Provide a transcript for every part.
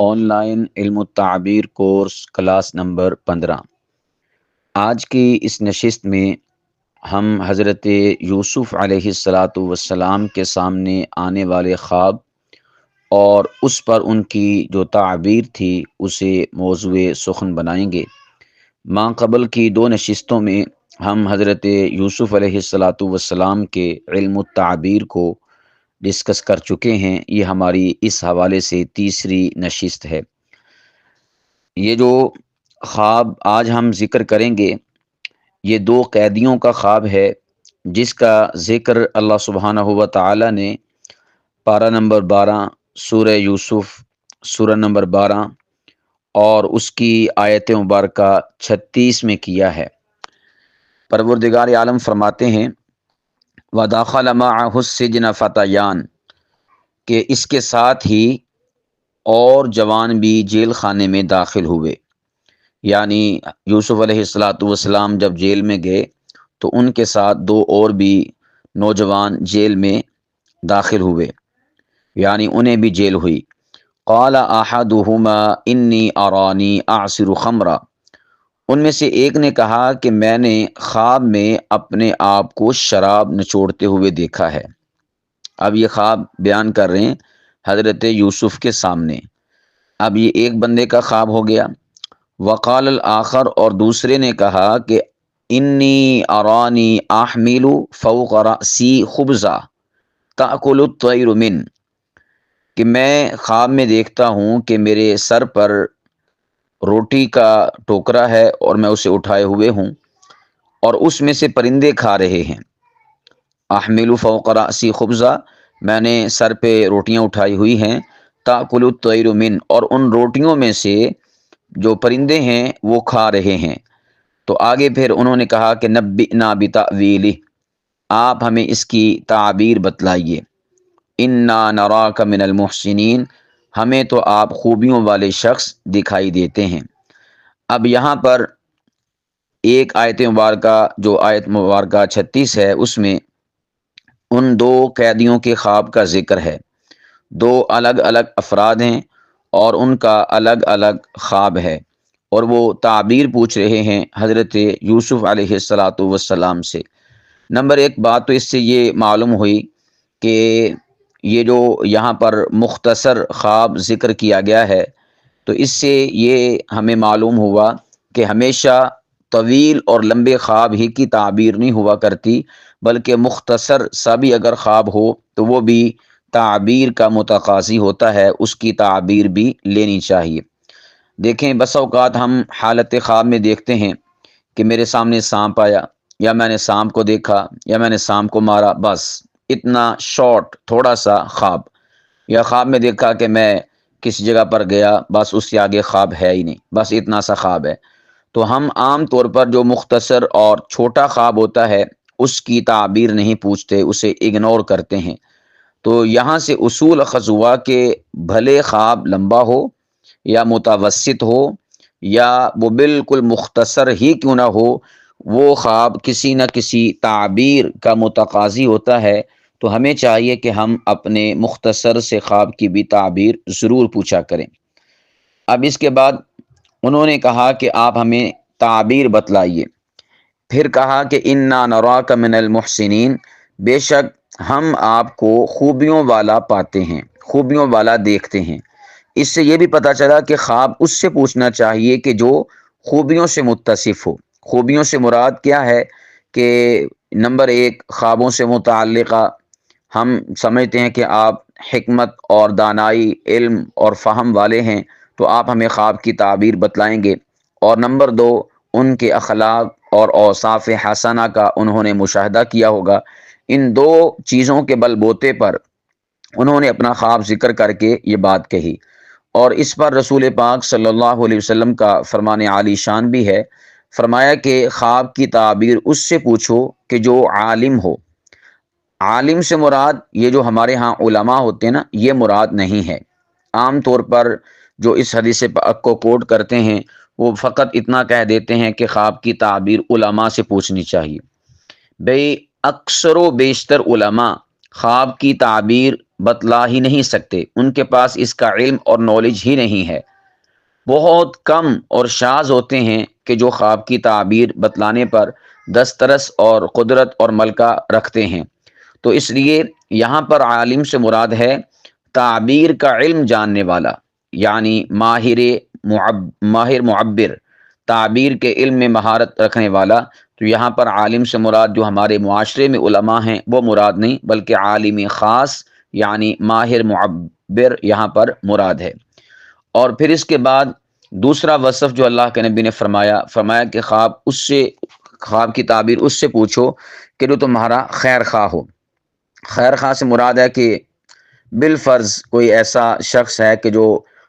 On line علم التعبیر course class number 15۔ آج کی اس نشست میں ہم حضرت یوسف علیہ السلام کے سامنے آنے والے خواب اور اس پر ان کی جو تعبیر تھی اسے موضوع سخن بنائیں گے۔ ماں قبل کی 2 نشستوں میں ہم حضرت یوسف علیہ السلام کے علم التعبیر کو ڈسکس کر چکے ہیں۔ یہ ہماری اس حوالے سے تیسری نشست ہے۔ یہ جو خواب آج ہم ذکر کریں گے یہ 2 قیدیوں کا خواب ہے، جس کا ذکر اللہ سبحانہ و تعالی نے پارہ نمبر 12 سورہ یوسف سورہ نمبر 12 اور اس کی آیت مبارکہ 36 میں کیا ہے۔ پروردگار عالم فرماتے ہیں وَدَخَلَ مَعَهُ السِّجْنَ فَتَيَانِ، کہ اس کے ساتھ ہی اور جوان بھی جیل خانے میں داخل ہوئے۔ یعنی یوسف علیہ السلام جب جیل میں گئے تو ان کے ساتھ 2 اور بھی نوجوان جیل میں داخل ہوئے، یعنی انہیں بھی جیل ہوئی۔ قال احدهما انی ارانی اعصر خمرا، ان میں سے ایک نے کہا کہ میں نے خواب میں اپنے آپ کو شراب نچوڑتے ہوئے دیکھا ہے۔ اب یہ خواب بیان کر رہے ہیں حضرت یوسف کے سامنے۔ اب یہ ایک بندے کا خواب ہو گیا۔ وقال الآخر، اور دوسرے نے کہا کہ انی ارانی احمل فوق رأسی خبزا تأکل الطیر من، کہ میں خواب میں دیکھتا ہوں کہ میرے سر پر روٹی کا ٹوکرا ہے اور میں اسے اٹھائے ہوئے ہوں اور اس میں سے پرندے کھا رہے ہیں۔ احمل فوق رأسی خبزا، میں نے سر پہ روٹیاں اٹھائی ہوئی ہیں، تأکل الطیر من، اور ان روٹیوں میں سے جو پرندے ہیں وہ کھا رہے ہیں۔ تو آگے پھر انہوں نے کہا کہ نبئنا بتأویلہ، آپ ہمیں اس کی تعبیر بتلائیے۔ انا نراک من المحسنین، ہمیں تو آپ خوبیوں والے شخص دکھائی دیتے ہیں۔ اب یہاں پر ایک آیت مبارکہ جو آیت مبارکہ 36 ہے، اس میں ان 2 قیدیوں کے خواب کا ذکر ہے۔ 2 الگ الگ افراد ہیں اور ان کا الگ الگ خواب ہے، اور وہ تعبیر پوچھ رہے ہیں حضرت یوسف علیہ السلام سے۔ نمبر 1 بات تو اس سے یہ معلوم ہوئی کہ یہ جو یہاں پر مختصر خواب ذکر کیا گیا ہے، تو اس سے یہ ہمیں معلوم ہوا کہ ہمیشہ طویل اور لمبے خواب ہی کی تعبیر نہیں ہوا کرتی، بلکہ مختصر سا بھی اگر خواب ہو تو وہ بھی تعبیر کا متقاضی ہوتا ہے، اس کی تعبیر بھی لینی چاہیے۔ دیکھیں بس اوقات ہم حالت خواب میں دیکھتے ہیں کہ میرے سامنے سانپ آیا، یا میں نے سانپ کو دیکھا، یا میں نے سانپ کو مارا، بس اتنا شارٹ تھوڑا سا خواب۔ یا خواب میں دیکھا کہ میں کسی جگہ پر گیا، بس اس سے آگے خواب ہے ہی نہیں، بس اتنا سا خواب ہے۔ تو ہم عام طور پر جو مختصر اور چھوٹا خواب ہوتا ہے اس کی تعبیر نہیں پوچھتے، اسے اگنور کرتے ہیں۔ تو یہاں سے اصول اخذ ہوا کہ بھلے خواب لمبا ہو یا متوسط ہو یا وہ بالکل مختصر ہی کیوں نہ ہو، وہ خواب کسی نہ کسی تعبیر کا متقاضی ہوتا ہے۔ تو ہمیں چاہیے کہ ہم اپنے مختصر سے خواب کی بھی تعبیر ضرور پوچھا کریں۔ اب اس کے بعد انہوں نے کہا کہ آپ ہمیں تعبیر بتلائیے۔ پھر کہا کہ انا نراک من المحسنین، بے شک ہم آپ کو خوبیوں والا پاتے ہیں، خوبیوں والا دیکھتے ہیں۔ اس سے یہ بھی پتہ چلا کہ خواب اس سے پوچھنا چاہیے کہ جو خوبیوں سے متصف ہو۔ خوبیوں سے مراد کیا ہے کہ نمبر 1 خوابوں سے متعلقہ ہم سمجھتے ہیں کہ آپ حکمت اور دانائی، علم اور فہم والے ہیں، تو آپ ہمیں خواب کی تعبیر بتلائیں گے۔ اور نمبر 2 ان کے اخلاق اور اوصاف حسنہ کا انہوں نے مشاہدہ کیا ہوگا۔ ان 2 چیزوں کے بل بوتے پر انہوں نے اپنا خواب ذکر کر کے یہ بات کہی، اور اس پر رسول پاک صلی اللہ علیہ وسلم کا فرمان عالی شان بھی ہے۔ فرمایا کہ خواب کی تعبیر اس سے پوچھو کہ جو عالم ہو۔ عالم سے مراد یہ جو ہمارے ہاں علماء ہوتے ہیں نا، یہ مراد نہیں ہے۔ عام طور پر جو اس حدیث پاک کو کوٹ کرتے ہیں وہ فقط اتنا کہہ دیتے ہیں کہ خواب کی تعبیر علماء سے پوچھنی چاہیے۔ بھئی اکثر و بیشتر علماء خواب کی تعبیر بتلا ہی نہیں سکتے، ان کے پاس اس کا علم اور نالج ہی نہیں ہے۔ بہت کم اور شاذ ہوتے ہیں کہ جو خواب کی تعبیر بتلانے پر دسترس اور قدرت اور ملکہ رکھتے ہیں۔ تو اس لیے یہاں پر عالم سے مراد ہے تعبیر کا علم جاننے والا، یعنی ماہر معبر، تعبیر کے علم میں مہارت رکھنے والا۔ تو یہاں پر عالم سے مراد جو ہمارے معاشرے میں علماء ہیں وہ مراد نہیں، بلکہ عالم خاص یعنی ماہر معبر یہاں پر مراد ہے۔ اور پھر اس کے بعد دوسرا وصف جو اللہ کے نبی نے فرمایا کہ خواب کی تعبیر اس سے پوچھو کہ جو تمہارا خیر خواہ ہو۔ خیر خواہ سے مراد ہے کہ بالفرض کوئی ایسا شخص ہے کہ جو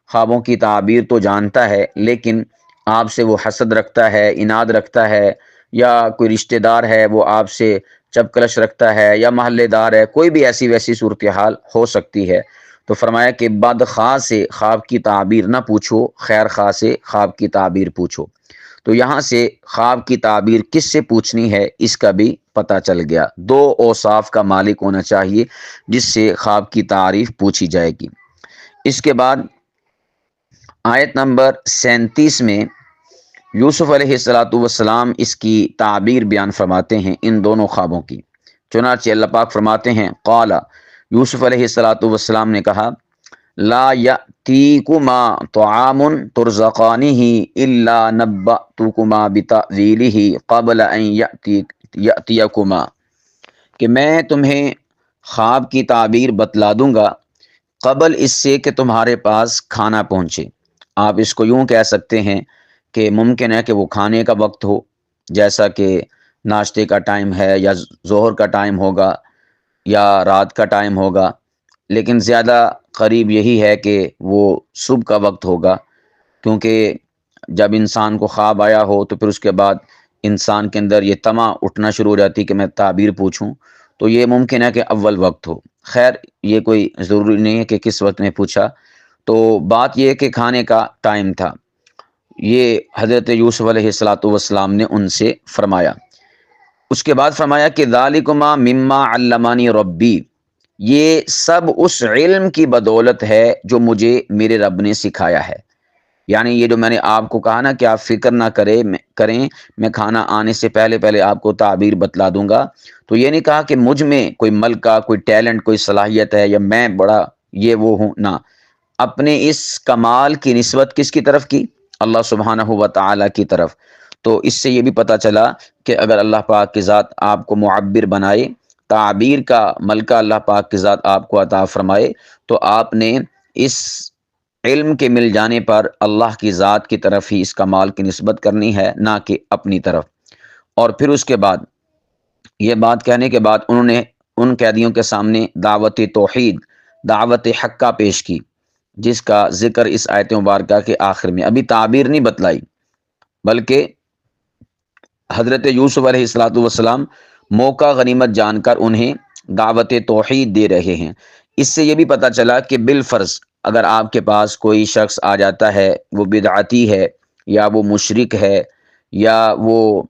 خوابوں کی تعبیر تو جانتا ہے لیکن آپ سے وہ حسد رکھتا ہے، عناد رکھتا ہے، یا کوئی رشتہ دار ہے وہ آپ سے چپکلش رکھتا ہے، یا محلے دار ہے، کوئی بھی ایسی ویسی صورتحال ہو سکتی ہے۔ تو فرمایا کہ بدخواہ سے خواب کی تعبیر نہ پوچھو، خیر خواہ سے خواب کی تعبیر پوچھو۔ تو یہاں سے خواب کی تعبیر کس سے پوچھنی ہے اس کا بھی پتہ چل گیا۔ دو اوصاف کا مالک ہونا چاہیے جس سے خواب کی تعریف پوچھی جائے گی۔ اس کے بعد آیت نمبر 37 میں یوسف علیہ السلام اس کی تعبیر بیان فرماتے ہیں ان دونوں خوابوں کی۔ چنانچہ اللہ پاک فرماتے ہیں قال، یوسف علیہ السلام نے کہا لا یأتیکما طعام ترزقانہ الا نبأتکما بتأویلہ قبل ان یأتیکما، کہ میں تمہیں خواب کی تعبیر بتلا دوں گا قبل اس سے کہ تمہارے پاس کھانا پہنچے۔ آپ اس کو یوں کہہ سکتے ہیں کہ ممکن ہے کہ وہ کھانے کا وقت ہو، جیسا کہ ناشتے کا ٹائم ہے یا ظہر کا ٹائم ہوگا یا رات کا ٹائم ہوگا، لیکن زیادہ قریب یہی ہے کہ وہ صبح کا وقت ہوگا، کیونکہ جب انسان کو خواب آیا ہو تو پھر اس کے بعد انسان کے اندر یہ طمع اٹھنا شروع ہو جاتی کہ میں تعبیر پوچھوں، تو یہ ممکن ہے کہ اول وقت ہو۔ خیر یہ کوئی ضروری نہیں ہے کہ کس وقت میں پوچھا، تو بات یہ ہے کہ کھانے کا ٹائم تھا۔ یہ حضرت یوسف علیہ السلام نے ان سے فرمایا۔ اس کے بعد فرمایا کہ ذالکما مما علمانی ربی، یہ سب اس علم کی بدولت ہے جو مجھے میرے رب نے سکھایا ہے۔ یعنی یہ جو میں نے آپ کو کہا نا کہ آپ فکر نہ کریں، میں کھانا آنے سے پہلے آپ کو تعبیر بتلا دوں گا، تو یہ نہیں کہا کہ مجھ میں کوئی ملکہ، کوئی ٹیلنٹ، کوئی صلاحیت ہے یا میں بڑا یہ وہ ہوں، نہ، اپنے اس کمال کی نسبت کس کی طرف کی؟ اللہ سبحانہ و تعالی کی طرف۔ تو اس سے یہ بھی پتہ چلا کہ اگر اللہ پاک کی ذات آپ کو معبر بنائے، تعبیر کا ملکہ اللہ پاک کی ذات آپ کو عطا فرمائے، تو آپ نے اس علم کے مل جانے پر اللہ کی ذات کی طرف ہی اس کمال کی نسبت کرنی ہے، نہ کہ اپنی طرف۔ اور پھر اس کے بعد یہ بات کہنے کے بعد انہوں نے ان قیدیوں کے سامنے دعوت توحید، دعوت حق کا پیش کی، جس کا ذکر اس آیت مبارکہ کے آخر میں۔ ابھی تعبیر نہیں بتلائی، بلکہ حضرت یوسف علیہ السلام موقع غنیمت جان کر انہیں دعوت توحید دے رہے ہیں۔ اس سے یہ بھی پتہ چلا کہ بالفرض اگر آپ کے پاس کوئی شخص آ جاتا ہے، وہ بدعتی ہے یا وہ مشرک ہے یا وہ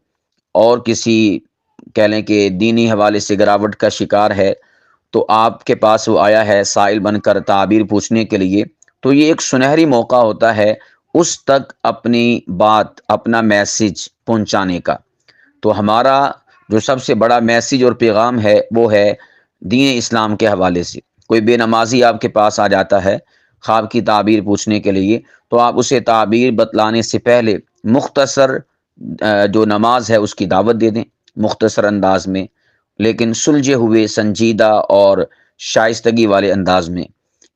اور کسی کہہ لیں کہ دینی حوالے سے گراوٹ کا شکار ہے، تو آپ کے پاس وہ آیا ہے سائل بن کر تعبیر پوچھنے کے لیے، تو یہ ایک سنہری موقع ہوتا ہے اس تک اپنی بات، اپنا میسج پہنچانے کا۔ تو ہمارا جو سب سے بڑا میسج اور پیغام ہے وہ ہے دین اسلام کے حوالے سے۔ کوئی بے نمازی آپ کے پاس آ جاتا ہے خواب کی تعبیر پوچھنے کے لیے، تو آپ اسے تعبیر بتلانے سے پہلے مختصر جو نماز ہے اس کی دعوت دے دیں، مختصر انداز میں، لیکن سلجھے ہوئے، سنجیدہ اور شائستگی والے انداز میں۔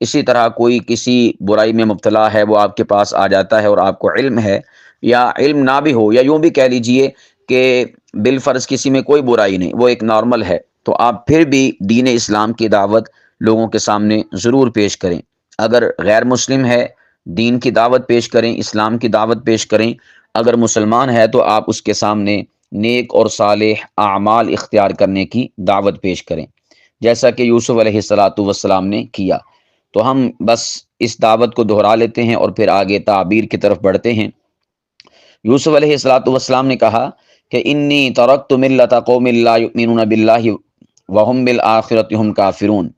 اسی طرح کوئی کسی برائی میں مبتلا ہے، وہ آپ کے پاس آ جاتا ہے اور آپ کو علم ہے یا علم نہ بھی ہو، یا یوں بھی کہہ لیجئے کہ بالفرض کسی میں کوئی برائی نہیں، وہ ایک نارمل ہے، تو آپ پھر بھی دین اسلام کی دعوت لوگوں کے سامنے ضرور پیش کریں۔ اگر غیر مسلم ہے، دین کی دعوت پیش کریں، اسلام کی دعوت پیش کریں۔ اگر مسلمان ہے تو آپ اس کے سامنے نیک اور صالح اعمال اختیار کرنے کی دعوت پیش کریں، جیسا کہ یوسف علیہ السلام نے کیا۔ تو ہم بس اس دعوت کو دہرا لیتے ہیں اور پھر آگے تعبیر کی طرف بڑھتے ہیں۔ یوسف علیہ السلام نے کہا کہ انی ترکت ملت قوم لا یؤمنون باللہ وہم بالآخرۃ ہم کافرون،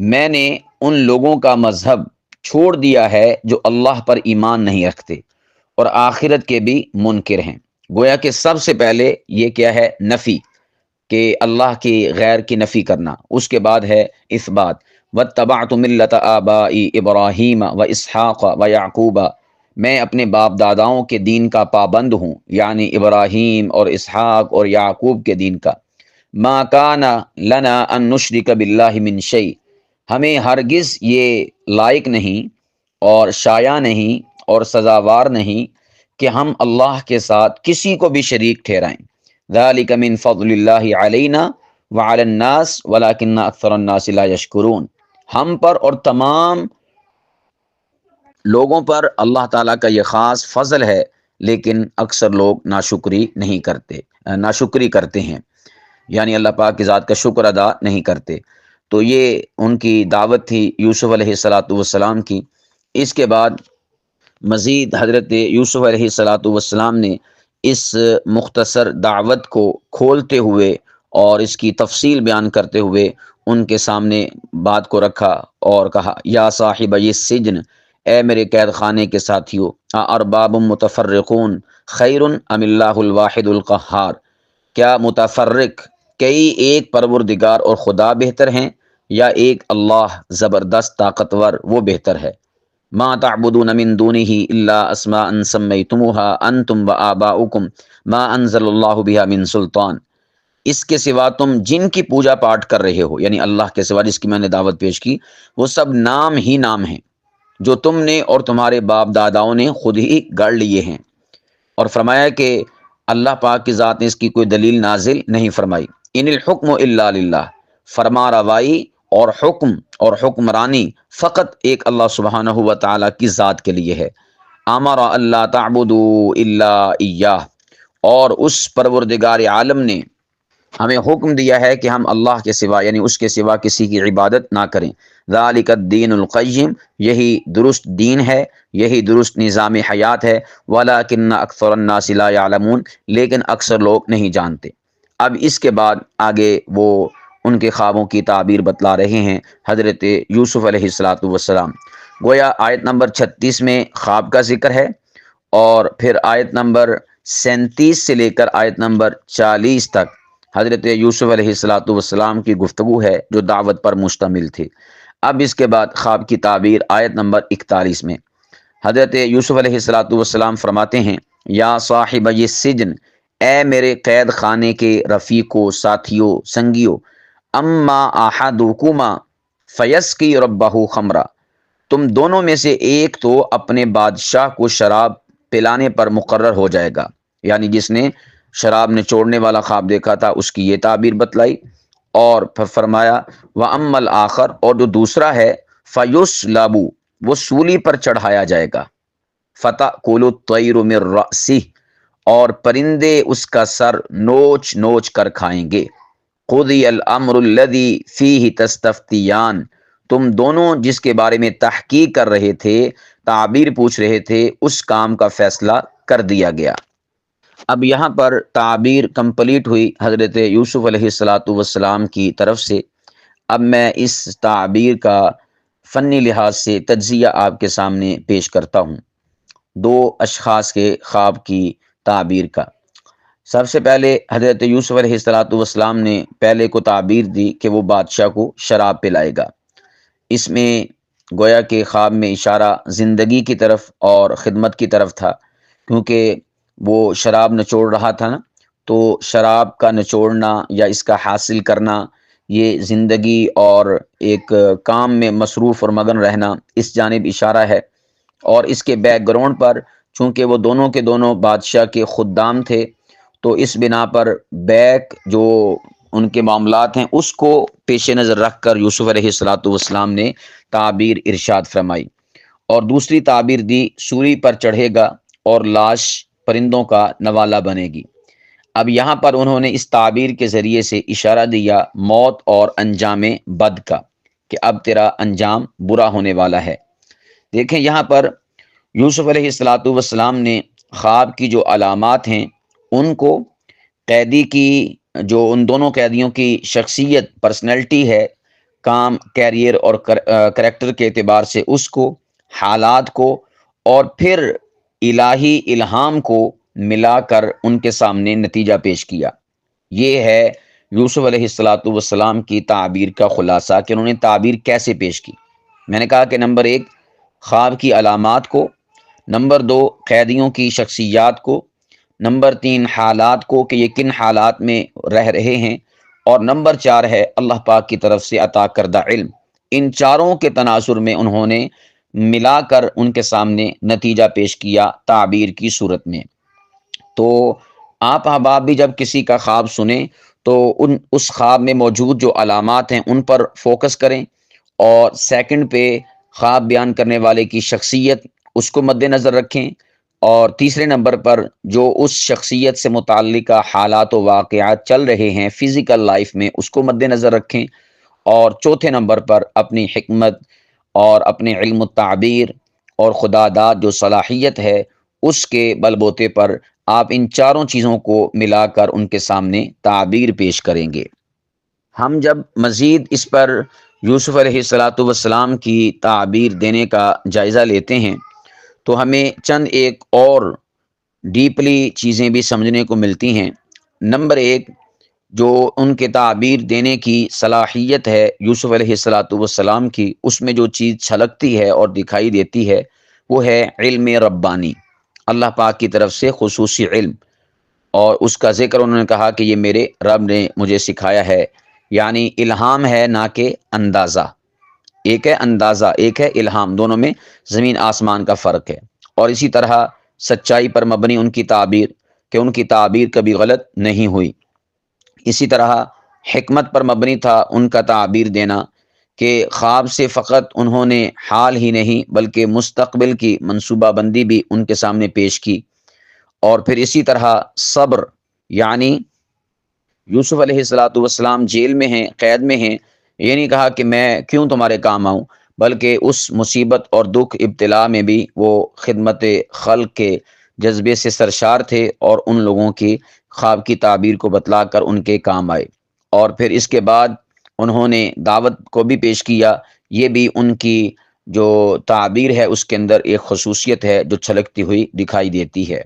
میں نے ان لوگوں کا مذہب چھوڑ دیا ہے جو اللہ پر ایمان نہیں رکھتے اور آخرت کے بھی منکر ہیں۔ گویا کہ سب سے پہلے یہ کیا ہے؟ نفی، کہ اللہ کی غیر کی نفی کرنا۔ اس کے بعد ہے اثبات، واتبعت ملت آبائی ابراہیم و اسحاق و یعقوب، میں اپنے باپ داداؤں کے دین کا پابند ہوں، یعنی ابراہیم اور اسحاق اور یعقوب کے دین کا۔ ما کان لنا ان نشرک باللہ من شیء، ہمیں ہرگز یہ لائق نہیں اور شایع نہیں اور سزاوار نہیں کہ ہم اللہ کے ساتھ کسی کو بھی شریک ٹھہرائیں۔ ذالک من فضل اللہ علینا وعلی الناس ولکن اکثر الناس لا یشکرون، ہم پر اور تمام لوگوں پر اللہ تعالیٰ کا یہ خاص فضل ہے، لیکن اکثر لوگ ناشکری کرتے ہیں، یعنی اللہ پاک کی ذات کا شکر ادا نہیں کرتے۔ تو یہ ان کی دعوت تھی یوسف علیہ السلام کی۔ اس کے بعد مزید حضرت یوسف علیہ السلام نے اس مختصر دعوت کو کھولتے ہوئے اور اس کی تفصیل بیان کرتے ہوئے ان کے سامنے بات کو رکھا اور کہا، یا صاحب السجن، اے میرے قید خانے کے ساتھیو، ارباب متفرقون خیر ام اللہ الواحد القہار، کیا متفرق کئی ایک پروردگار اور خدا بہتر ہیں یا ایک اللہ زبردست طاقتور وہ بہتر ہے؟ ما تعبدون من دونه الا اسماء سمیتموها انتم وآباؤکم ما انزل اللہ بها من سلطان، اس کے سوا تم جن کی پوجا پاٹ کر رہے ہو، یعنی اللہ کے سوا جس کی میں نے دعوت پیش کی، وہ سب نام ہی نام ہیں جو تم نے اور تمہارے باپ داداؤں نے خود ہی گڑھ لیے ہیں۔ اور فرمایا کہ اللہ پاک کی ذات نے اس کی کوئی دلیل نازل نہیں فرمائی۔ ان الحکم الا للہ، فرما روائی اور حکمرانی فقط ایک اللہ سبحانہ و تعالیٰ کی ذات کے لیے ہے۔ امر اللہ تعبدوا الا ایاہ، اور اس پروردگار عالم نے ہمیں حکم دیا ہے کہ ہم اللہ کے سوا یعنی اس کے سوا کسی کی عبادت نہ کریں۔ ذالک الدین القیم، یہی درست دین ہے، یہی درست نظام حیات ہے۔ ولکن اکثر الناس لا یعلمون، لیکن اکثر لوگ نہیں جانتے۔ اب اس کے بعد آگے وہ ان کے خوابوں کی تعبیر بتلا رہے ہیں حضرت یوسف علیہ السلام۔ گویا آیت نمبر 36 میں خواب کا ذکر ہے، اور پھر آیت نمبر 37 سے لے کر آیت نمبر 40 تک حضرت یوسف علیہ السلام کی گفتگو ہے جو دعوت پر مشتمل تھی۔ اب اس کے بعد خواب کی تعبیر آیت نمبر 41 میں حضرت یوسف علیہ السلام فرماتے ہیں، یا صاحب السجن، اے میرے قید خانے کے رفیقو، ساتھیو، سنگیو، اما احدکما فیسقی ربہ خمرہ، تم دونوں میں سے ایک تو اپنے بادشاہ کو شراب پلانے پر مقرر ہو جائے گا، یعنی جس نے شراب نچوڑنے والا خواب دیکھا تھا اس کی یہ تعبیر بتلائی، اور پھر فرمایا وَأَمَّا الْآخَرُ، اور جو دوسرا ہے فَيُصْلَبُ، وہ سولی پر چڑھایا جائے گا، فَتَأْكُلُ الطَّيْرُ مِن رَأْسِهِ، اور پرندے اس کا سر نوچ نوچ کر کھائیں گے۔ قُضِيَ الْأَمْرُ الَّذِي فِيهِ تَسْتَفْتِيَانِ، تم دونوں جس کے بارے میں تحقیق کر رہے تھے، تعبیر پوچھ رہے تھے، اس کام کا فیصلہ کر دیا گیا۔ اب یہاں پر تعبیر کمپلیٹ ہوئی حضرت یوسف علیہ السلام کی طرف سے۔ اب میں اس تعبیر کا فنی لحاظ سے تجزیہ آپ کے سامنے پیش کرتا ہوں، دو اشخاص کے خواب کی تعبیر کا۔ سب سے پہلے حضرت یوسف علیہ السلام نے پہلے کو تعبیر دی کہ وہ بادشاہ کو شراب پلائے گا۔ اس میں گویا کہ خواب میں اشارہ زندگی کی طرف اور خدمت کی طرف تھا، کیونکہ وہ شراب نچوڑ رہا تھا نا، تو شراب کا نچوڑنا یا اس کا حاصل کرنا، یہ زندگی اور ایک کام میں مصروف اور مگن رہنا، اس جانب اشارہ ہے۔ اور اس کے بیک گراؤنڈ پر چونکہ وہ دونوں کے دونوں بادشاہ کے خدام تھے، تو اس بنا پر بیک جو ان کے معاملات ہیں اس کو پیش نظر رکھ کر یوسف علیہ السلام نے تعبیر ارشاد فرمائی۔ اور دوسری تعبیر دی، سولی پر چڑھے گا اور لاش پرندوں کا نوالا بنے گی۔ اب یہاں پر انہوں نے اس تعبیر کے ذریعے سے اشارہ دیا موت اور انجام بد کا، کہ اب تیرا انجام برا ہونے والا ہے۔ دیکھیں یہاں پر یوسف علیہ السلام نے خواب کی جو علامات ہیں ان کو قیدی کی جو ان دونوں قیدیوں کی شخصیت پرسنالٹی ہے کام، کیریئر اور کریکٹر کے اعتبار سے اس کو، حالات کو اور پھر الہی الہام کو ملا کر ان کے سامنے نتیجہ پیش کیا۔ یہ ہے یوسف علیہ السلام کی تعبیر کا خلاصہ کہ انہوں نے تعبیر کیسے پیش کی۔ میں نے کہا کہ نمبر 1 خواب کی علامات کو، نمبر 2 قیدیوں کی شخصیات کو، نمبر 3 حالات کو کہ یہ کن حالات میں رہ رہے ہیں، اور نمبر 4 ہے اللہ پاک کی طرف سے عطا کردہ علم۔ ان چاروں کے تناظر میں انہوں نے ملا کر ان کے سامنے نتیجہ پیش کیا تعبیر کی صورت میں۔ تو آپ احباب بھی جب کسی کا خواب سنیں تو اس خواب میں موجود جو علامات ہیں ان پر فوکس کریں، اور سیکنڈ پہ خواب بیان کرنے والے کی شخصیت اس کو مد نظر رکھیں، اور تیسرے نمبر پر جو اس شخصیت سے متعلقہ حالات و واقعات چل رہے ہیں فزیکل لائف میں اس کو مد نظر رکھیں، اور چوتھے نمبر پر اپنی حکمت اور اپنے علم التعبیر اور خدا داد جو صلاحیت ہے اس کے بل بوتے پر آپ ان چاروں چیزوں کو ملا کر ان کے سامنے تعبیر پیش کریں گے۔ ہم جب مزید اس پر یوسف علیہ السلام کی تعبیر دینے کا جائزہ لیتے ہیں تو ہمیں چند ایک اور ڈیپلی چیزیں بھی سمجھنے کو ملتی ہیں۔ نمبر 1 جو ان کے تعبیر دینے کی صلاحیت ہے یوسف علیہ السلام کی، اس میں جو چیز چھلکتی ہے اور دکھائی دیتی ہے وہ ہے علم ربانی، اللہ پاک کی طرف سے خصوصی علم، اور اس کا ذکر انہوں نے کہا کہ یہ میرے رب نے مجھے سکھایا ہے، یعنی الہام ہے نہ کہ اندازہ۔ ایک ہے اندازہ، ایک ہے الہام، دونوں میں زمین آسمان کا فرق ہے۔ اور اسی طرح سچائی پر مبنی ان کی تعبیر کہ ان کی تعبیر کبھی غلط نہیں ہوئی۔ اسی طرح حکمت پر مبنی تھا ان کا تعبیر دینا کہ خواب سے فقط انہوں نے حال ہی نہیں بلکہ مستقبل کی منصوبہ بندی بھی ان کے سامنے پیش کی۔ اور پھر اسی طرح صبر، یعنی یوسف علیہ السلام جیل میں ہیں، قید میں ہیں، یہ نہیں کہا کہ میں کیوں تمہارے کام آؤں، بلکہ اس مصیبت اور دکھ ابتلا میں بھی وہ خدمت خلق کے جذبے سے سرشار تھے اور ان لوگوں کی خواب کی تعبیر کو بتلا کر ان کے کام آئے۔ اور پھر اس کے بعد انہوں نے دعوت کو بھی پیش کیا، یہ بھی ان کی جو تعبیر ہے اس کے اندر ایک خصوصیت ہے جو چھلکتی ہوئی دکھائی دیتی ہے۔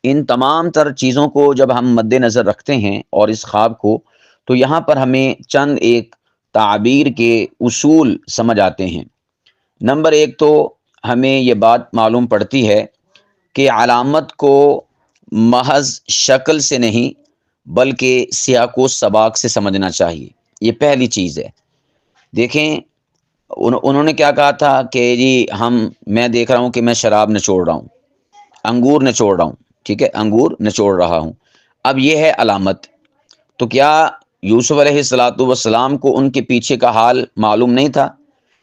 ان تمام تر چیزوں کو جب ہم مد نظر رکھتے ہیں اور اس خواب کو، تو یہاں پر ہمیں چند ایک تعبیر کے اصول سمجھ آتے ہیں۔ نمبر 1 تو ہمیں یہ بات معلوم پڑتی ہے کہ علامت کو محض شکل سے نہیں بلکہ سیاق و سباق سے سمجھنا چاہیے، یہ پہلی چیز ہے۔ دیکھیں انہوں نے کیا کہا تھا کہ جی میں دیکھ رہا ہوں کہ میں شراب نچوڑ رہا ہوں، انگور نچوڑ رہا ہوں، ٹھیک ہے، انگور نچوڑ رہا ہوں۔ اب یہ ہے علامت، تو کیا یوسف علیہ السلام کو ان کے پیچھے کا حال معلوم نہیں تھا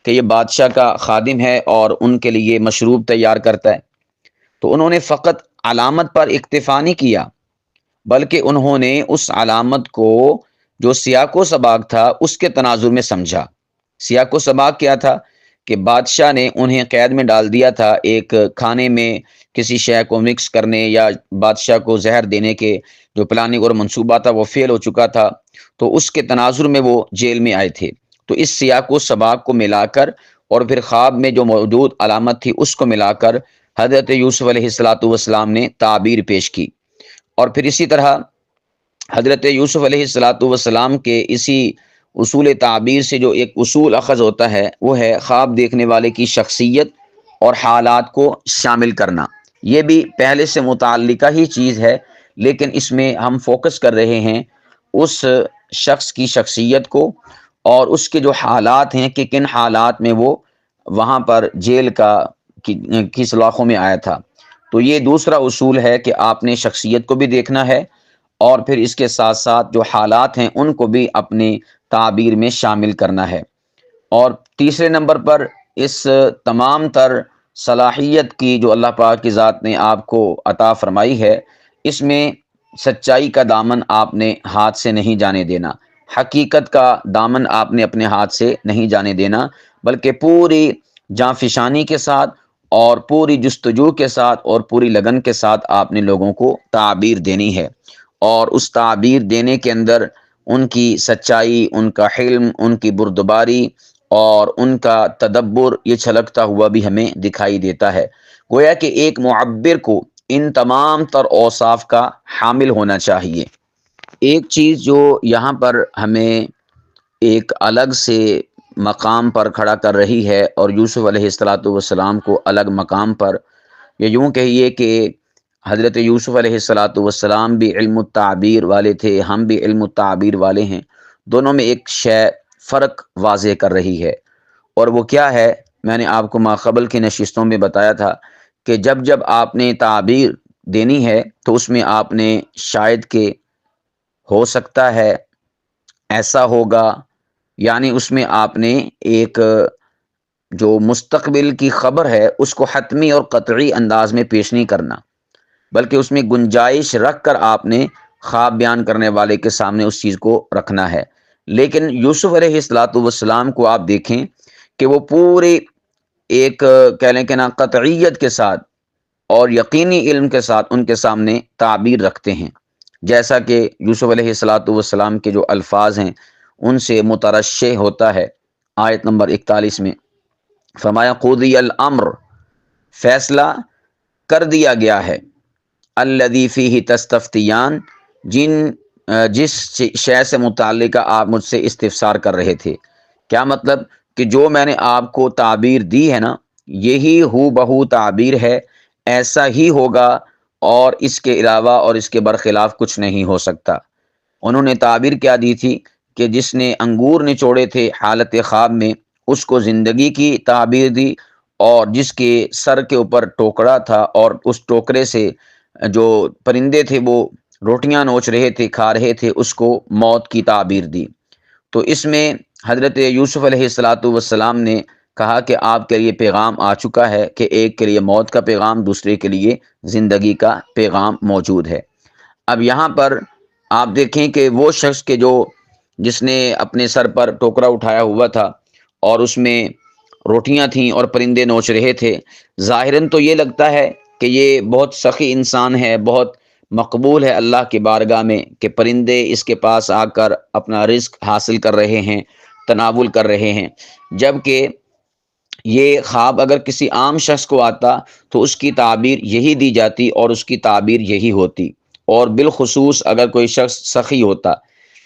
کہ یہ بادشاہ کا خادم ہے اور ان کے لیے مشروب تیار کرتا ہے؟ تو انہوں نے فقط علامت پر اکتفا نہیں کیا، بلکہ انہوں نے اس علامت کو جو سیاق و سباق تھا اس کے تناظر میں سمجھا۔ سیاق و سباق کیا تھا کہ بادشاہ نے انہیں قید میں ڈال دیا تھا، ایک کھانے میں کسی شے کو مکس کرنے یا بادشاہ کو زہر دینے کے جو پلاننگ اور منصوبہ تھا وہ فیل ہو چکا تھا، تو اس کے تناظر میں وہ جیل میں آئے تھے۔ تو اس سیاق و سباق کو ملا کر اور پھر خواب میں جو موجود علامت تھی اس کو ملا کر حضرت یوسف علیہ السلام نے تعبیر پیش کی۔ اور پھر اسی طرح حضرت یوسف علیہ السلام کے اسی اصول تعبیر سے جو ایک اصول اخذ ہوتا ہے وہ ہے خواب دیکھنے والے کی شخصیت اور حالات کو شامل کرنا۔ یہ بھی پہلے سے متعلقہ ہی چیز ہے، لیکن اس میں ہم فوکس کر رہے ہیں اس شخص کی شخصیت کو اور اس کے جو حالات ہیں کہ کن حالات میں وہ وہاں پر جیل کی سلاخوں میں آیا تھا۔ تو یہ دوسرا اصول ہے کہ آپ نے شخصیت کو بھی دیکھنا ہے اور پھر اس کے ساتھ ساتھ جو حالات ہیں ان کو بھی اپنی تعبیر میں شامل کرنا ہے۔ اور تیسرے نمبر پر اس تمام تر صلاحیت کی جو اللہ پاک کی ذات نے آپ کو عطا فرمائی ہے، اس میں سچائی کا دامن آپ نے ہاتھ سے نہیں جانے دینا، حقیقت کا دامن آپ نے اپنے ہاتھ سے نہیں جانے دینا، بلکہ پوری جانفشانی کے ساتھ اور پوری جستجو کے ساتھ اور پوری لگن کے ساتھ آپ نے لوگوں کو تعبیر دینی ہے۔ اور اس تعبیر دینے کے اندر ان کی سچائی، ان کا حلم، ان کی بردباری اور ان کا تدبر یہ چھلکتا ہوا بھی ہمیں دکھائی دیتا ہے۔ گویا کہ ایک معبر کو ان تمام تر اوصاف کا حامل ہونا چاہیے۔ ایک چیز جو یہاں پر ہمیں ایک الگ سے مقام پر کھڑا کر رہی ہے، اور یوسف علیہ السلام کو الگ مقام پر، یا یوں کہیے کہ حضرت یوسف علیہ السلام بھی علم التعبیر والے تھے، ہم بھی علم التعبیر والے ہیں، دونوں میں ایک فرق واضح کر رہی ہے، اور وہ کیا ہے؟ میں نے آپ کو ماقبل کی نشستوں میں بتایا تھا کہ جب جب آپ نے تعبیر دینی ہے تو اس میں آپ نے شاید کہ ہو سکتا ہے، ایسا ہوگا، یعنی اس میں آپ نے ایک جو مستقبل کی خبر ہے اس کو حتمی اور قطعی انداز میں پیش نہیں کرنا، بلکہ اس میں گنجائش رکھ کر آپ نے خواب بیان کرنے والے کے سامنے اس چیز کو رکھنا ہے۔ لیکن یوسف علیہ السلام کو آپ دیکھیں کہ وہ پورے ایک کہہ لیں کہ نا قطعیت کے ساتھ اور یقینی علم کے ساتھ ان کے سامنے تعبیر رکھتے ہیں، جیسا کہ یوسف علیہ السلام کے جو الفاظ ہیں ان سے مترشح ہوتا ہے۔ آیت نمبر 41 میں فرمایا قضی الامر، فیصلہ کر دیا گیا ہے، الذی فیہ تستفتیان، جس شے سے متعلقہ آپ مجھ سے استفسار کر رہے تھے۔ کیا مطلب؟ کہ جو میں نے آپ کو تعبیر دی ہے نا، یہی ہو بہو تعبیر ہے، ایسا ہی ہوگا، اور اس کے علاوہ اور اس کے برخلاف کچھ نہیں ہو سکتا۔ انہوں نے تعبیر کیا دی تھی کہ جس نے انگور نچوڑے تھے حالت خواب میں، اس کو زندگی کی تعبیر دی، اور جس کے سر کے اوپر ٹوکرا تھا اور اس ٹوکرے سے جو پرندے تھے وہ روٹیاں نوچ رہے تھے، کھا رہے تھے، اس کو موت کی تعبیر دی۔ تو اس میں حضرت یوسف علیہ السلام نے کہا کہ آپ کے لیے پیغام آ چکا ہے کہ ایک کے لیے موت کا پیغام، دوسرے کے لیے زندگی کا پیغام موجود ہے۔ اب یہاں پر آپ دیکھیں کہ وہ شخص کے جس نے اپنے سر پر ٹوکرا اٹھایا ہوا تھا اور اس میں روٹیاں تھیں اور پرندے نوچ رہے تھے، ظاہراً تو یہ لگتا ہے کہ یہ بہت سخی انسان ہے، بہت مقبول ہے اللہ کی بارگاہ میں، کہ پرندے اس کے پاس آ کر اپنا رزق حاصل کر رہے ہیں، تناول کر رہے ہیں۔ جبکہ یہ خواب اگر کسی عام شخص کو آتا تو اس کی تعبیر یہی دی جاتی اور اس کی تعبیر یہی ہوتی، اور بالخصوص اگر کوئی شخص سخی ہوتا۔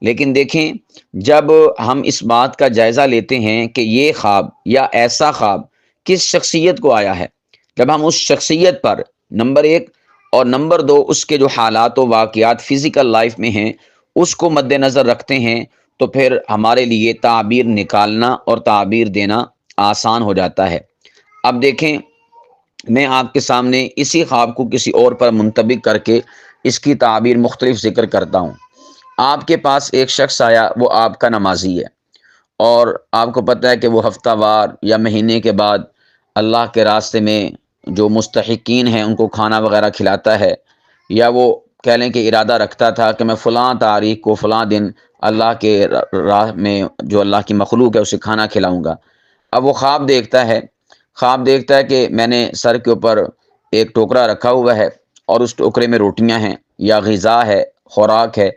لیکن دیکھیں، جب ہم اس بات کا جائزہ لیتے ہیں کہ یہ خواب یا ایسا خواب کس شخصیت کو آیا ہے، جب ہم اس شخصیت پر نمبر 1 اور نمبر 2 اس کے جو حالات و واقعات فزیکل لائف میں ہیں اس کو مد نظر رکھتے ہیں، تو پھر ہمارے لیے تعبیر نکالنا اور تعبیر دینا آسان ہو جاتا ہے۔ اب دیکھیں، میں آپ کے سامنے اسی خواب کو کسی اور پر منطبق کر کے اس کی تعبیر مختلف ذکر کرتا ہوں۔ آپ کے پاس ایک شخص آیا، وہ آپ کا نمازی ہے، اور آپ کو پتہ ہے کہ وہ ہفتہ وار یا مہینے کے بعد اللہ کے راستے میں جو مستحقین ہیں ان کو کھانا وغیرہ کھلاتا ہے، یا وہ کہہ لیں کہ ارادہ رکھتا تھا کہ میں فلاں تاریخ کو فلاں دن اللہ کے راہ میں جو اللہ کی مخلوق ہے اسے کھانا کھلاؤں گا۔ اب وہ خواب دیکھتا ہے کہ میں نے سر کے اوپر ایک ٹوکرا رکھا ہوا ہے اور اس ٹوکرے میں روٹیاں ہیں یا غذا ہے، خوراک ہے،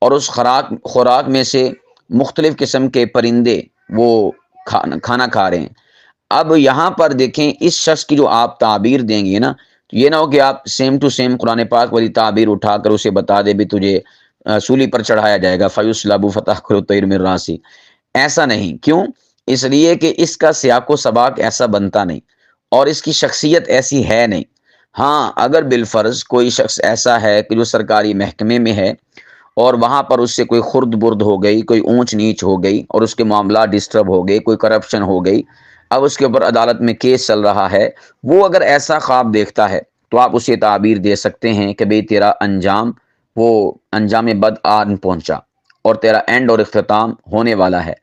اور اس خوراک میں سے مختلف قسم کے پرندے وہ کھانا کھا رہے ہیں۔ اب یہاں پر دیکھیں، اس شخص کی جو آپ تعبیر دیں گے نا، تو یہ نہ ہو کہ آپ سیم ٹو سیم قرآن پاک والی تعبیر اٹھا کر اسے بتا دے بھی تجھے سولی پر چڑھایا جائے گا، فَيُسْلَبُ فَتَأْكُلُ الطَّيْرُ مِنْ رَأْسِهِ۔ ایسا نہیں، کیوں؟ اس لیے کہ اس کا سیاق و سباق ایسا بنتا نہیں، اور اس کی شخصیت ایسی ہے نہیں۔ ہاں، اگر بالفرض کوئی شخص ایسا ہے کہ جو سرکاری محکمے میں ہے اور وہاں پر اس سے کوئی خرد برد ہو گئی، کوئی اونچ نیچ ہو گئی اور اس کے معاملات ڈسٹرب ہو گئے، کوئی کرپشن ہو گئی، اب اس کے اوپر عدالت میں کیس چل رہا ہے، وہ اگر ایسا خواب دیکھتا ہے تو آپ اسے تعبیر دے سکتے ہیں کہ بھئی تیرا انجام، وہ انجام بد آن پہنچا اور تیرا اینڈ اور اختتام ہونے والا ہے۔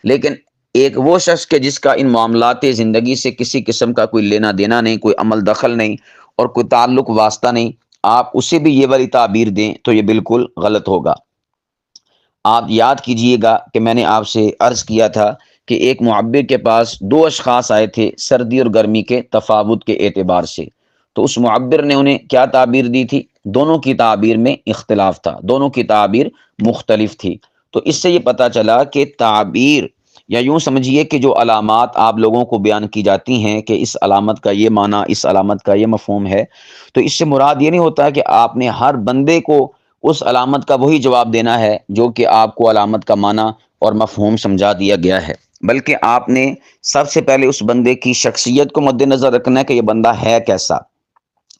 لیکن ایک وہ شخص کہ جس کا ان معاملات زندگی سے کسی قسم کا کوئی لینا دینا نہیں، کوئی عمل دخل نہیں اور کوئی تعلق واسطہ نہیں، آپ اسے بھی یہ والی تعبیر دیں تو یہ بالکل غلط ہوگا۔ آپ یاد کیجئے گا کہ میں نے آپ سے عرض کیا تھا کہ ایک معبر کے پاس 2 اشخاص آئے تھے سردی اور گرمی کے تفاوت کے اعتبار سے، تو اس معبر نے انہیں کیا تعبیر دی تھی؟ دونوں کی تعبیر میں اختلاف تھا، دونوں کی تعبیر مختلف تھی۔ تو اس سے یہ پتہ چلا کہ تعبیر یا یوں سمجھیے کہ جو علامات آپ لوگوں کو بیان کی جاتی ہیں کہ اس علامت کا یہ معنی، اس علامت کا یہ مفہوم ہے، تو اس سے مراد یہ نہیں ہوتا کہ آپ نے ہر بندے کو اس علامت کا وہی جواب دینا ہے جو کہ آپ کو علامت کا معنی اور مفہوم سمجھا دیا گیا ہے، بلکہ آپ نے سب سے پہلے اس بندے کی شخصیت کو مد نظر رکھنا ہے کہ یہ بندہ ہے کیسا،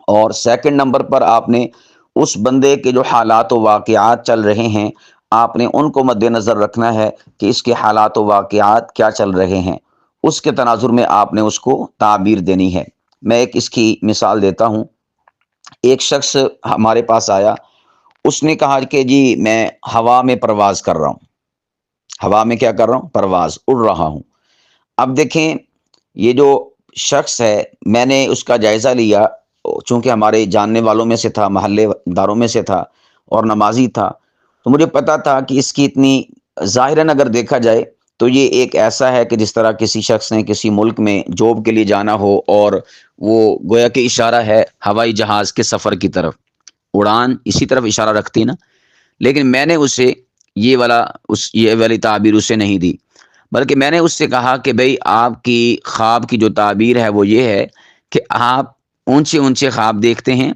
اور سیکنڈ نمبر پر آپ نے اس بندے کے جو حالات و واقعات چل رہے ہیں آپ نے ان کو مد نظر رکھنا ہے کہ اس کے حالات و واقعات کیا چل رہے ہیں، اس کے تناظر میں آپ نے اس کو تعبیر دینی ہے۔ میں ایک اس کی مثال دیتا ہوں۔ ایک شخص ہمارے پاس آیا، اس نے کہا کہ جی میں ہوا میں پرواز کر رہا ہوں، ہوا میں کیا کر رہا ہوں؟ پرواز، اڑ رہا ہوں۔ اب دیکھیں یہ جو شخص ہے، میں نے اس کا جائزہ لیا، چونکہ ہمارے جاننے والوں میں سے تھا، محلے داروں میں سے تھا اور نمازی تھا، تو مجھے پتا تھا کہ اس کی اتنی ظاہراً اگر دیکھا جائے تو یہ ایک ایسا ہے کہ جس طرح کسی شخص نے کسی ملک میں جاب کے لیے جانا ہو اور وہ گویا کہ اشارہ ہے ہوائی جہاز کے سفر کی طرف، اڑان اسی طرف اشارہ رکھتی نا، لیکن میں نے اسے یہ والی تعبیر اسے نہیں دی، بلکہ میں نے اس سے کہا کہ بھئی آپ کی خواب کی جو تعبیر ہے وہ یہ ہے کہ آپ اونچے اونچے خواب دیکھتے ہیں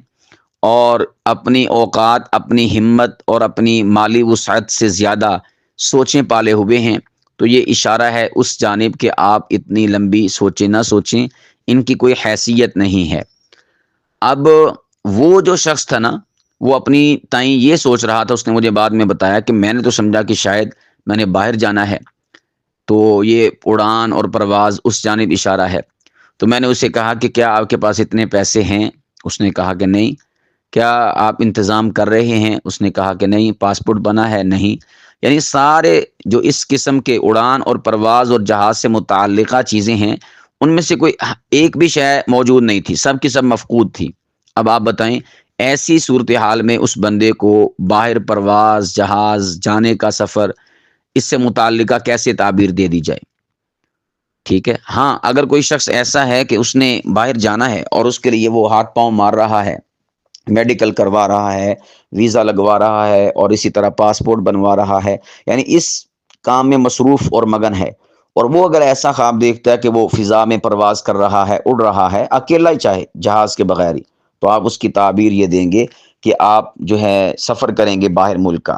اور اپنی اوقات، اپنی ہمت اور اپنی مالی وسعت سے زیادہ سوچیں پالے ہوئے ہیں، تو یہ اشارہ ہے اس جانب کہ آپ اتنی لمبی سوچیں نہ سوچیں، ان کی کوئی حیثیت نہیں ہے۔ اب وہ جو شخص تھا نا، وہ اپنی تائیں یہ سوچ رہا تھا، اس نے مجھے بعد میں بتایا کہ میں نے تو سمجھا کہ شاید میں نے باہر جانا ہے، تو یہ اڑان اور پرواز اس جانب اشارہ ہے۔ تو میں نے اسے کہا کہ کیا آپ کے پاس اتنے پیسے ہیں؟ اس نے کہا کہ نہیں۔ کیا آپ انتظام کر رہے ہیں؟ اس نے کہا کہ نہیں۔ پاسپورٹ بنا ہے؟ نہیں۔ یعنی سارے جو اس قسم کے اڑان اور پرواز اور جہاز سے متعلقہ چیزیں ہیں، ان میں سے کوئی ایک بھی شے موجود نہیں تھی، سب کی سب مفقود تھی۔ اب آپ بتائیں ایسی صورتحال میں اس بندے کو باہر پرواز، جہاز، جانے کا سفر، اس سے متعلقہ کیسے تعبیر دے دی جائے؟ ٹھیک ہے، ہاں اگر کوئی شخص ایسا ہے کہ اس نے باہر جانا ہے اور اس کے لیے وہ ہاتھ پاؤں مار رہا ہے، میڈیکل کروا رہا ہے، ویزا لگوا رہا ہے اور اسی طرح پاسپورٹ بنوا رہا ہے، یعنی اس کام میں مصروف اور مگن ہے، اور وہ اگر ایسا خواب دیکھتا ہے کہ وہ فضا میں پرواز کر رہا ہے، اڑ رہا ہے، اکیلا ہی چاہے جہاز کے بغیر ہی، تو آپ اس کی تعبیر یہ دیں گے کہ آپ جو ہے سفر کریں گے باہر ملک کا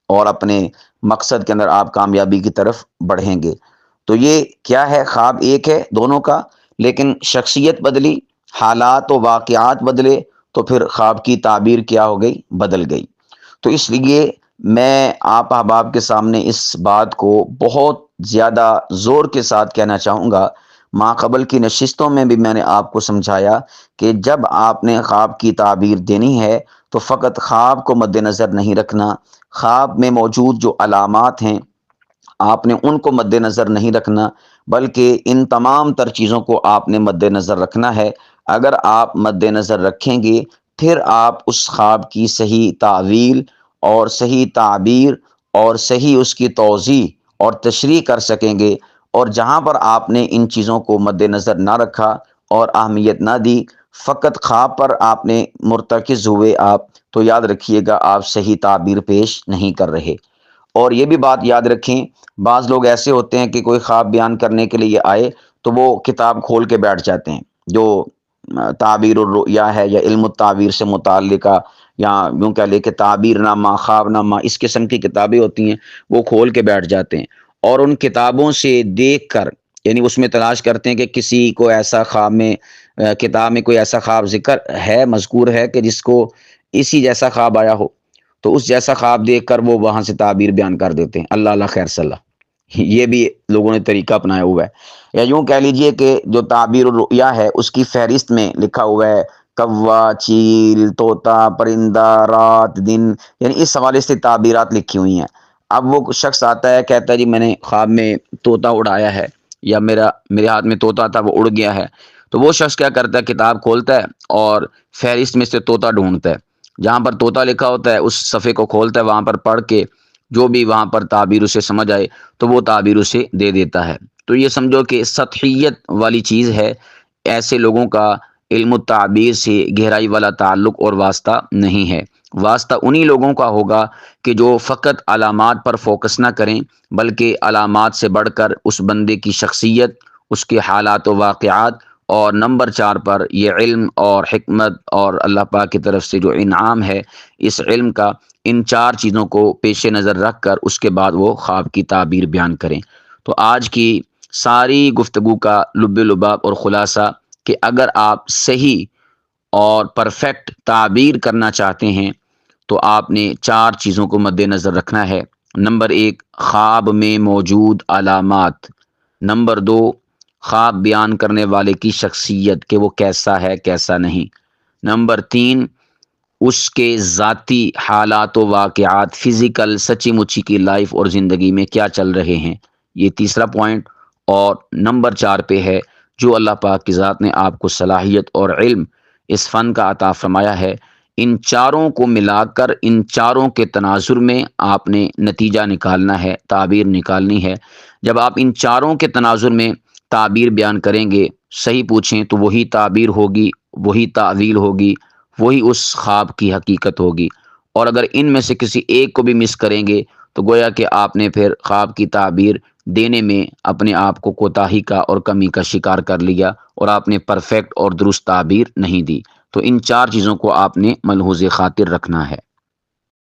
اور اپنے مقصد کے اندر آپ کامیابی کی طرف بڑھیں گے۔ تو یہ کیا ہے؟ خواب ایک ہے دونوں کا، لیکن شخصیت بدلی، حالات و واقعات بدلے، تو پھر خواب کی تعبیر کیا ہو گئی؟ بدل گئی۔ تو اس لیے میں آپ احباب کے سامنے اس بات کو بہت زیادہ زور کے ساتھ کہنا چاہوں گا۔ ماقبل کی نشستوں میں بھی میں نے آپ کو سمجھایا کہ جب آپ نے خواب کی تعبیر دینی ہے تو فقط خواب کو مد نظر نہیں رکھنا، خواب میں موجود جو علامات ہیں آپ نے ان کو مد نظر نہیں رکھنا، بلکہ ان تمام تر چیزوں کو آپ نے مد نظر رکھنا ہے۔ اگر آپ مد نظر رکھیں گے پھر آپ اس خواب کی صحیح تعویل اور صحیح تعبیر اور صحیح اس کی توضیح اور تشریح کر سکیں گے، اور جہاں پر آپ نے ان چیزوں کو مد نظر نہ رکھا اور اہمیت نہ دی، فقط خواب پر آپ نے مرتکز ہوئے آپ، تو یاد رکھیے گا آپ صحیح تعبیر پیش نہیں کر رہے۔ اور یہ بھی بات یاد رکھیں، بعض لوگ ایسے ہوتے ہیں کہ کوئی خواب بیان کرنے کے لیے آئے تو وہ کتاب کھول کے بیٹھ جاتے ہیں، جو تعبیر الرؤیا ہے یا علم التعبیر سے متعلقہ، یا یوں کہہ لے کہ تعبیر نامہ، خواب نامہ، اس قسم کی کتابیں ہوتی ہیں، وہ کھول کے بیٹھ جاتے ہیں اور ان کتابوں سے دیکھ کر، یعنی اس میں تلاش کرتے ہیں کہ کسی کو ایسا خواب میں، کتاب میں کوئی ایسا خواب ذکر ہے، مذکور ہے کہ جس کو اسی جیسا خواب آیا ہو، تو اس جیسا خواب دیکھ کر وہ وہاں سے تعبیر بیان کر دیتے ہیں۔ اللہ اللہ خیر صلاح، یہ بھی لوگوں نے طریقہ اپنایا ہوا ہے۔ یا یوں کہہ لیجئے کہ جو تعبیر الرؤیا ہے اس کی فہرست میں لکھا ہوا ہے کوا، چیل، طوطا، پرندہ، رات، دن، یعنی اس حوالے سے تعبیرات لکھی ہوئی ہیں۔ اب وہ شخص آتا ہے، کہتا ہے جی میں نے خواب میں طوطا اڑایا ہے، یا میرے ہاتھ میں طوطا تھا وہ اڑ گیا ہے، تو وہ شخص کیا کرتا ہے؟ کتاب کھولتا ہے اور فہرست میں سے طوطا ڈھونڈتا ہے، جہاں پر طوطا لکھا ہوتا ہے اس صفحے کو کھولتا ہے، وہاں پر پڑھ کے جو بھی وہاں پر تعبیر اسے سمجھ آئے تو وہ تعبیر اسے دے دیتا ہے۔ تو یہ سمجھو کہ سطحیت والی چیز ہے، ایسے لوگوں کا علم التعبیر سے گہرائی والا تعلق اور واسطہ نہیں ہے۔ واسطہ انہی لوگوں کا ہوگا کہ جو فقط علامات پر فوکس نہ کریں، بلکہ علامات سے بڑھ کر اس بندے کی شخصیت، اس کے حالات و واقعات، اور نمبر 4 پر یہ علم اور حکمت اور اللہ پاک کی طرف سے جو انعام ہے اس علم کا، ان 4 چیزوں کو پیش نظر رکھ کر اس کے بعد وہ خواب کی تعبیر بیان کریں۔ تو آج کی ساری گفتگو کا لب لباب اور خلاصہ کہ اگر آپ صحیح اور پرفیکٹ تعبیر کرنا چاہتے ہیں تو آپ نے 4 چیزوں کو مد نظر رکھنا ہے۔ نمبر 1، خواب میں موجود علامات۔ نمبر 2، خواب بیان کرنے والے کی شخصیت کہ وہ کیسا ہے کیسا نہیں۔ نمبر 3، اس کے ذاتی حالات و واقعات، فزیکل سچی مچی کی لائف اور زندگی میں کیا چل رہے ہیں، یہ تیسرا پوائنٹ۔ اور نمبر 4 پہ ہے جو اللہ پاک کی ذات نے آپ کو صلاحیت اور علم اس فن کا عطا فرمایا ہے، ان چاروں کو ملا کر ان چاروں کے تناظر میں آپ نے نتیجہ نکالنا ہے، تعبیر نکالنی ہے۔ جب آپ ان چاروں کے تناظر میں تعبیر بیان کریں گے، صحیح پوچھیں تو وہی تعبیر ہوگی، وہی تعویل ہوگی، وہی اس خواب کی حقیقت ہوگی۔ اور اگر ان میں سے کسی ایک کو بھی مس کریں گے تو گویا کہ آپ نے پھر خواب کی تعبیر دینے میں اپنے آپ کو کوتاہی کا اور کمی کا شکار کر لیا اور آپ نے پرفیکٹ اور درست تعبیر نہیں دی۔ تو ان 4 چیزوں کو آپ نے ملحوظ خاطر رکھنا ہے۔